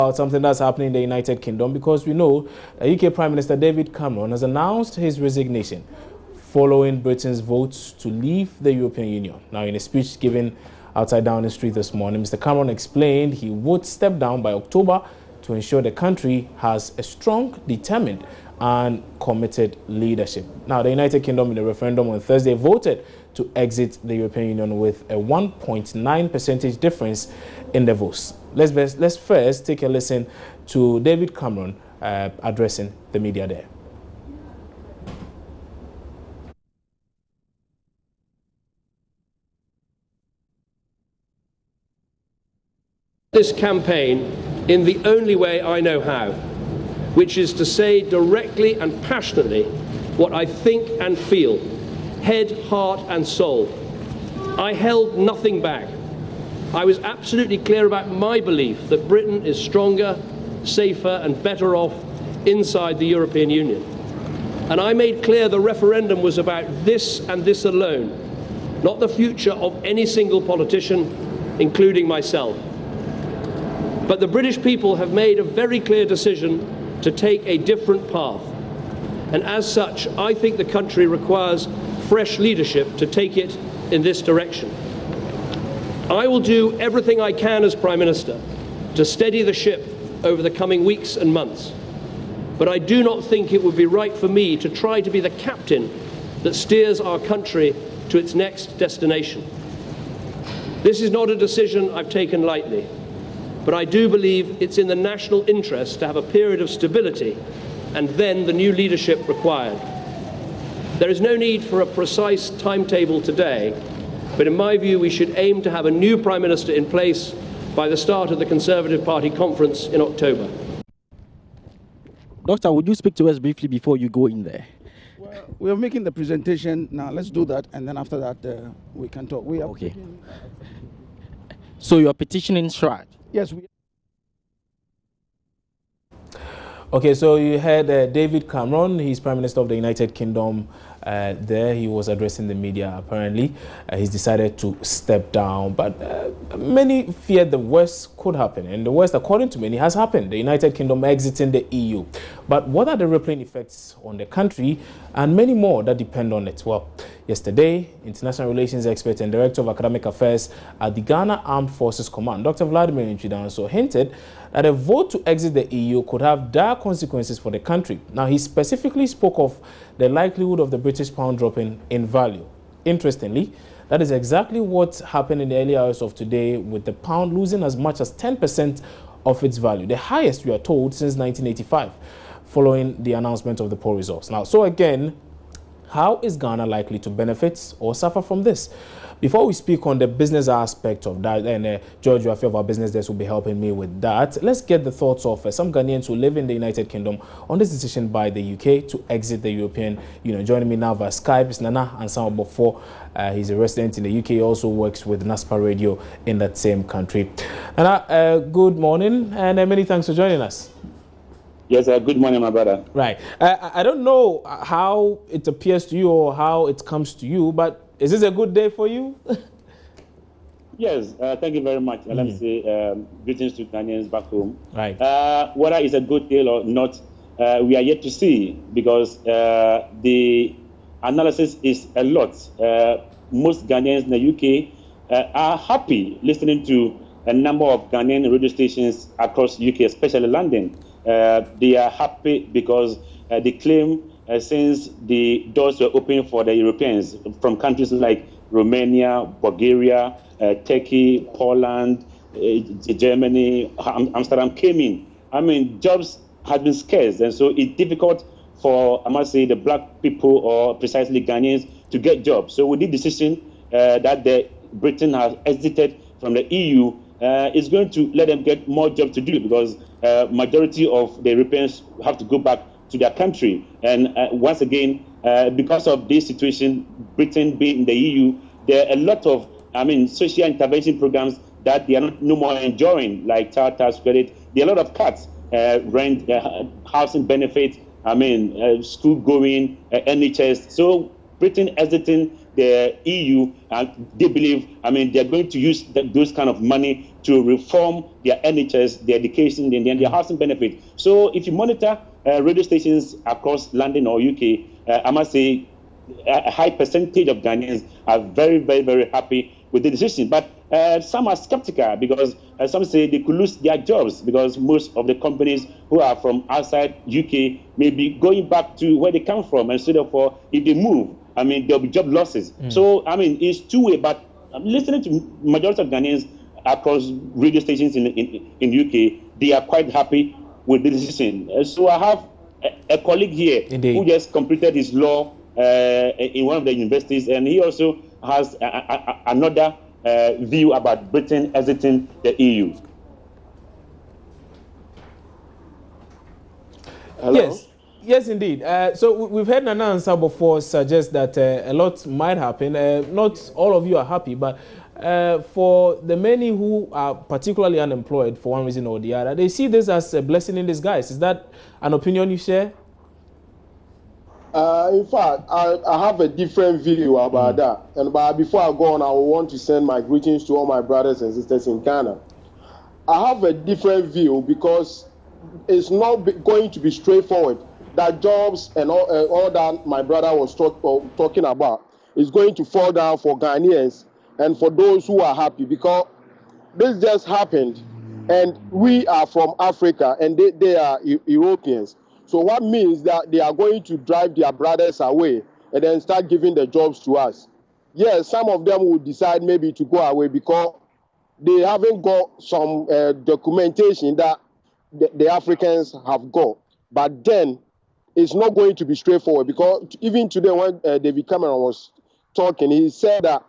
About something that's happening in the United Kingdom, because we know UK Prime Minister David Cameron has announced his resignation following Britain's vote to leave the European Union. Now, in a speech given outside Downing Street this morning, Mr. Cameron explained he would step down by October to ensure the country has a strong, determined and committed leadership. Now, the United Kingdom in a referendum on Thursday voted to exit the European Union with a 1.9% difference in the votes. Let's first take a listen to David Cameron addressing the media there. This campaign in the only way I know how, which is to say directly and passionately what I think and feel, head, heart and soul. I held nothing back. I was absolutely clear about my belief that Britain is stronger, safer and better off inside the European Union. And I made clear the referendum was about this and this alone, not the future of any single politician, including myself. But the British people have made a very clear decision to take a different path. And as such, I think the country requires fresh leadership to take it in this direction. I will do everything I can as Prime Minister to steady the ship over the coming weeks and months. But I do not think it would be right for me to try to be the captain that steers our country to its next destination. This is not a decision I've taken lightly, but I do believe it's in the national interest to have a period of stability and then the new leadership required. There is no need for a precise timetable today, but in my view, we should aim to have a new Prime Minister in place by the start of the Conservative Party conference in October. Doctor, would you speak to us briefly before you go in there? Well, we are making the presentation now. Let's do that, and then after that, we can talk. We are okay. So you are petitioning Shrad? Yes, we. Okay, so you heard David Cameron. He's Prime Minister of the United Kingdom. There he was addressing the media. Apparently he's decided to step down, but many feared the worst could happen, and the worst, according to many, has happened: the United Kingdom exiting the EU. But what are the rippling effects on the country and many more that depend on it? Well, yesterday, international relations expert and director of academic affairs at the Ghana Armed Forces Command, Dr. Vladimir Nchidanso, hinted that a vote to exit the EU could have dire consequences for the country. Now, he specifically spoke of the likelihood of the British pound dropping in value. Interestingly, that is exactly what happened in the early hours of today, with the pound losing as much as 10% of its value, the highest, we are told, since 1985, following the announcement of the poll results. Now, so again, how is Ghana likely to benefit or suffer from this? Before we speak on the business aspect of that, and George, a few of our business desks will be helping me with that, let's get the thoughts of some Ghanaians who live in the United Kingdom on this decision by the UK to exit the European Union. Joining me now via Skype is Nana Ansambofo. He's a resident in the UK. He also works with NASPA Radio in that same country. Nana, good morning, and many thanks for joining us. Yes, good morning, my brother. Right. I don't know how it appears to you or how it comes to you, but is this a good day for you? Yes, thank you very much. Let me say greetings to Ghanaians back home. Right. Whether it's a good deal or not, we are yet to see, because the analysis is a lot. Most Ghanaians in the UK are happy listening to a number of Ghanaian radio stations across UK, especially London. They are happy because they claim since the doors were open for the Europeans from countries like Romania, Bulgaria, Turkey, Poland, Germany, Amsterdam came in. I mean, jobs have been scarce, and so it's difficult for, I must say, the black people, or precisely Ghanaians, to get jobs. So with the decision that Britain has exited from the EU, it's going to let them get more jobs to do, because majority of the Europeans have to go back to their country. And once again, because of this situation, Britain being in the EU, there are a lot of, social intervention programs that they are no more enjoying, like child tax credit. There are a lot of cuts, rent, housing benefits, school going, NHS. So Britain exiting the EU, and they believe, I mean, they're going to use those kind of money to reform their NHS, their education, and their housing benefit. So if you monitor radio stations across London or UK, I must say a high percentage of Ghanaians are very, very, very happy with the decision. But some are skeptical because some say they could lose their jobs because most of the companies who are from outside UK may be going back to where they come from. And so therefore, if they move, I mean, there'll be job losses. So, I mean, it's two-way. But listening to majority of Ghanaians across radio stations in UK, they are quite happy with the decision. So I have a colleague here who just completed his law in one of the universities, and he also has another view about Britain exiting the EU. Hello? Yes, indeed. So we've heard an answer before suggest that a lot might happen. Not all of you are happy, but for the many who are particularly unemployed for one reason or the other, they see this as a blessing in disguise. Is that an opinion you share? In fact, I have a different view about that. And before I go on, I want to send my greetings to all my brothers and sisters in Ghana. I have a different view because it's not going to be straightforward. That jobs and all that my brother was talking about is going to fall down for Ghanaians and for those who are happy, because this just happened, and we are from Africa and they are Europeans. So what means that they are going to drive their brothers away and then start giving the jobs to us. Yes, some of them will decide maybe to go away because they haven't got some documentation that the Africans have got. But then it's not going to be straightforward, because even today when David Cameron was talking, he said that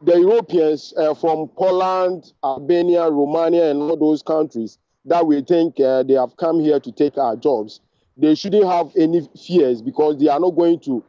the Europeans from Poland, Albania, Romania, and all those countries that we think they have come here to take our jobs, they shouldn't have any fears, because they are not going to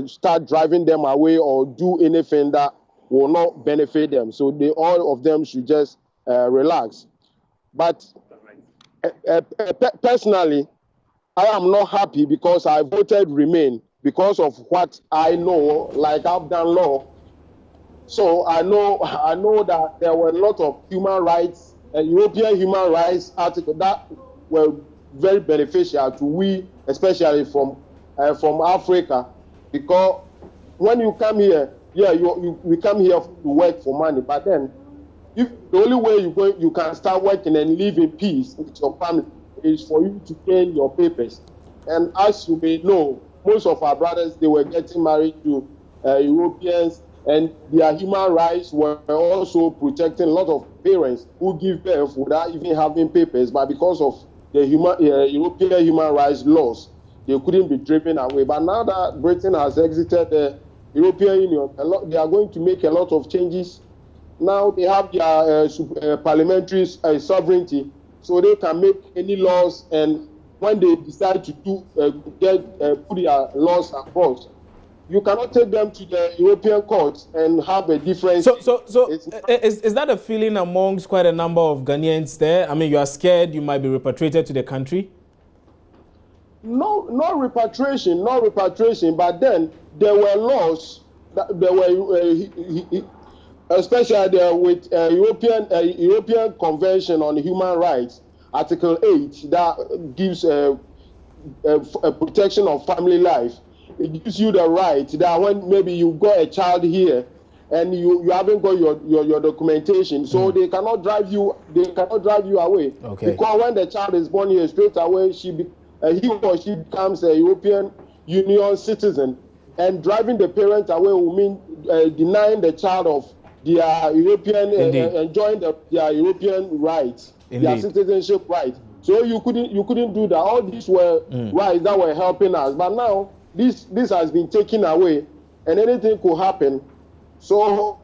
start driving them away or do anything that will not benefit them. So all of them should just relax. But personally, I am not happy because I voted Remain because of what I know, like I've done law. So I know that there were a lot of human rights, European human rights articles that were very beneficial to we, especially from Africa, because when you come here, we come here to work for money, but then if the only way you can start working and live in peace with your family is for you to gain your papers. And as you may know, most of our brothers, they were getting married to Europeans, and their human rights were also protecting a lot of parents who give birth without even having papers, but because of the European human rights laws, they couldn't be driven away. But now that Britain has exited the European Union, they are going to make a lot of changes. Now they have their parliamentary sovereignty, so they can make any laws, and when they decide to put their laws across, you cannot take them to the European courts and have a difference. So is that a feeling amongst quite a number of Ghanaians there? I mean, you are scared you might be repatriated to the country? No repatriation, but then there were laws that there were, especially with European Convention on Human Rights, Article 8, that gives a protection of family life. It gives you the right that when maybe you got a child here and you haven't got your documentation, so they cannot drive you away. Okay. Because when the child is born here, straight away he or she becomes a European Union citizen, and driving the parent away will mean denying the child of their European enjoying their European rights, their citizenship rights. So you couldn't do that. All these were rights that were helping us, but now this has been taken away, and anything could happen. So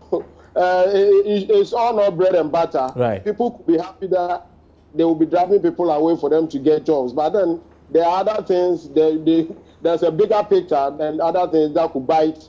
it's all not bread and butter. Right. People could be happy that they will be driving people away for them to get jobs, but then there are other things. There's a bigger picture and other things that could bite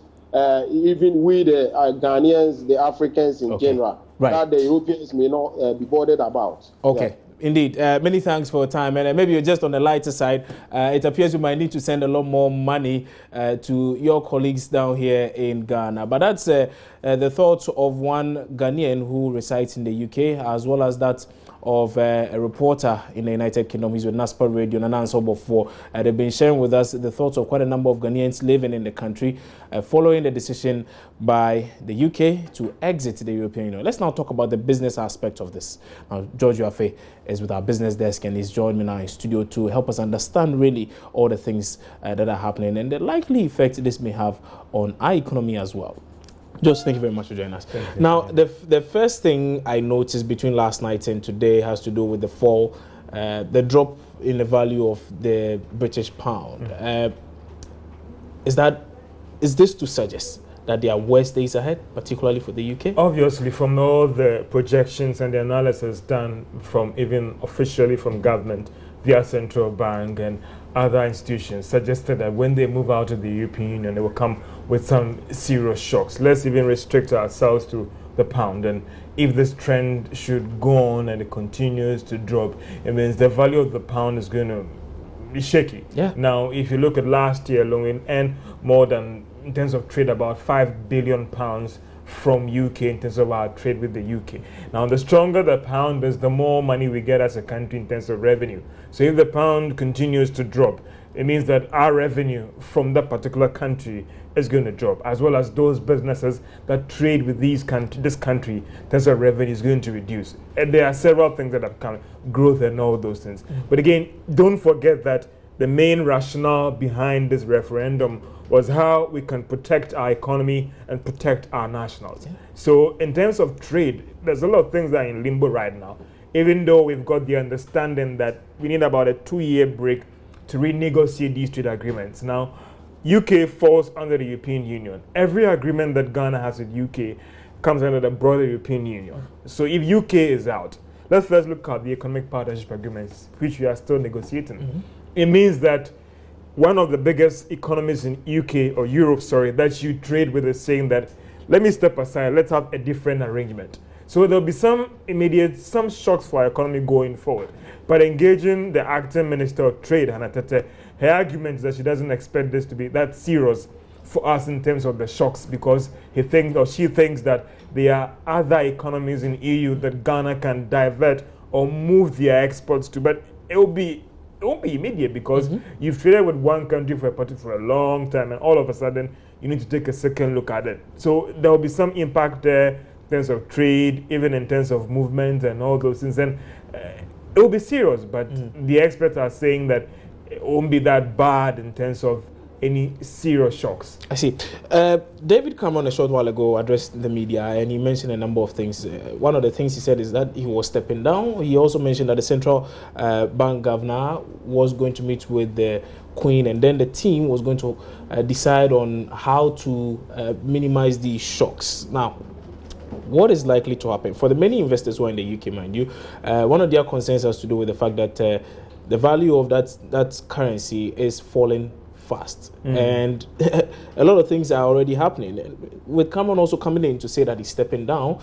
even we, the Ghanaians, the Africans in general, right, that the Europeans may not be bothered about. Okay. Yeah. Indeed. Many thanks for your time. And maybe you're just on the lighter side. It appears you might need to send a lot more money to your colleagues down here in Ghana. But that's the thoughts of one Ghanaian who resides in the UK, as well as that of a reporter in the United Kingdom. He's with NASPA Radio, Nana Ansobo. They've been sharing with us the thoughts of quite a number of Ghanaians living in the country following the decision by the UK to exit the European Union. Let's now talk about the business aspect of this. Now, George Uafe is with our business desk and he's joined me now in studio to help us understand really all the things that are happening and the likely effect this may have on our economy as well. Josh, thank you very much for joining us. Now, the first thing I noticed between last night and today has to do with the fall, the drop in the value of the British pound. Is this to suggest that there are worse days ahead, particularly for the UK? Obviously, from all the projections and the analysis done from even officially from government via central bank and other institutions, suggested that when they move out of the European Union, they will come with some serious shocks. Let's even restrict ourselves to the pound. And if this trend should go on and it continues to drop, it means the value of the pound is going to be shaky. Yeah. Now, if you look at last year alone, we earned more than, in terms of trade, about £5 billion from UK in terms of our trade with the UK. Now, the stronger the pound is, the more money we get as a country in terms of revenue. So if the pound continues to drop, it means that our revenue from that particular country is going to drop, as well as those businesses that trade with this country in terms of revenue is going to reduce. And there are several things that have come, growth and all those things. But again, don't forget that the main rationale behind this referendum was how we can protect our economy and protect our nationals. Yeah. So in terms of trade, there's a lot of things that are in limbo right now, even though we've got the understanding that we need about a 2-year break to renegotiate these trade agreements. Now, UK falls under the European Union. Every agreement that Ghana has with UK comes under the broader European Union. So if UK is out, let's first look at the economic partnership agreements, which we are still negotiating. It means that one of the biggest economies in UK or Europe, that you trade with is saying that, let me step aside, let's have a different arrangement. So there'll be some shocks for our economy going forward. But engaging the acting Minister of Trade, Hannah Tete, her argument is that she doesn't expect this to be that serious for us in terms of the shocks, because she thinks that there are other economies in EU that Ghana can divert or move their exports to. But it won't be immediate, because you've traded with one country for a long time, and all of a sudden you need to take a second look at it. So there will be some impact there in terms of trade, even in terms of movement and all those things. And it will be serious, but the experts are saying that it won't be that bad in terms of any serious shocks. I see. David Cameron a short while ago addressed the media and he mentioned a number of things. One of the things he said is that he was stepping down. He also mentioned that the central bank governor was going to meet with the Queen, and then the team was going to decide on how to minimize these shocks. Now, what is likely to happen? For the many investors who are in the UK, mind you, one of their concerns has to do with the fact that the value of that currency is falling fast, and a lot of things are already happening. With Cameron also coming in to say that he's stepping down,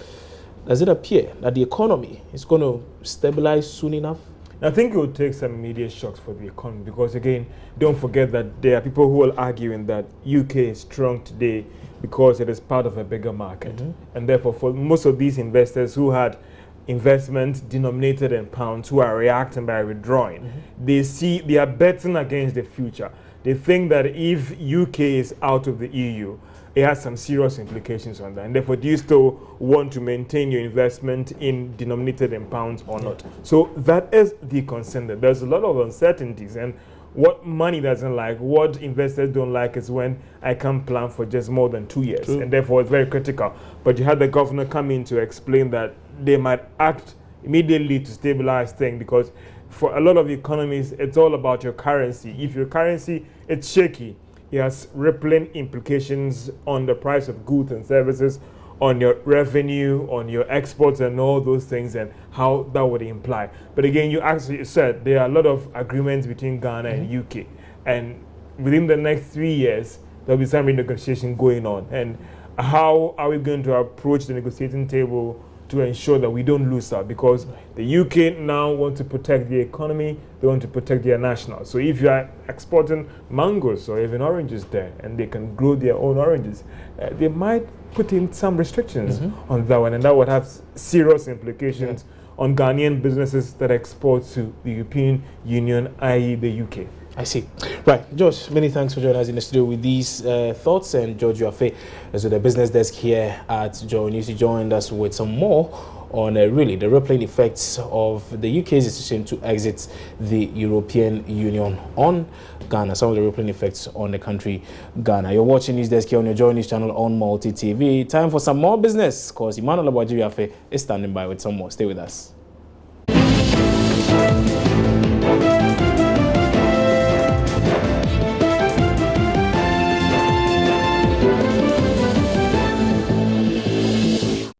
does it appear that the economy is going to stabilize soon enough? I think it will take some immediate shocks for the economy, because again, don't forget that there are people who will argue that UK is strong today because it is part of a bigger market, and therefore for most of these investors who had investments denominated in pounds, who are reacting by withdrawing, they are betting against the future. They think that if UK is out of the EU, it has some serious implications on that. And therefore, do you still want to maintain your investment denominated in pounds or not? So that is the concern. That there's a lot of uncertainties. And what money doesn't like, what investors don't like, is when I can't plan for just more than 2 years. And therefore, it's very critical. But you had the governor come in to explain that they might act immediately to stabilize things, because for a lot of economies, it's all about your currency. If your currency is shaky, it has rippling implications on the price of goods and services, on your revenue, on your exports and all those things, and how that would imply. But again, you actually said there are a lot of agreements between Ghana and UK. And within the next 3 years, there'll be some renegotiation going on. And how are we going to approach the negotiating table to ensure that we don't lose out, because the UK now want to protect the economy, they want to protect their nationals. So if you are exporting mangoes or even oranges there, and they can grow their own oranges, they might put in some restrictions on that one, and that would have serious implications on Ghanaian businesses that export to the European Union, i.e. the UK. I see. Right. George, many thanks for joining us in the studio with these thoughts. And George Uafe, as with the business desk here at Joy News, joined us with some more on really the rippling effects of the UK's decision to exit the European Union on Ghana, some of the rippling effects on the country Ghana. You're watching News Desk here on your Joy News channel on Multi TV. Time for some more business, because Emmanuel Abuaji Uafe is standing by with some more. Stay with us.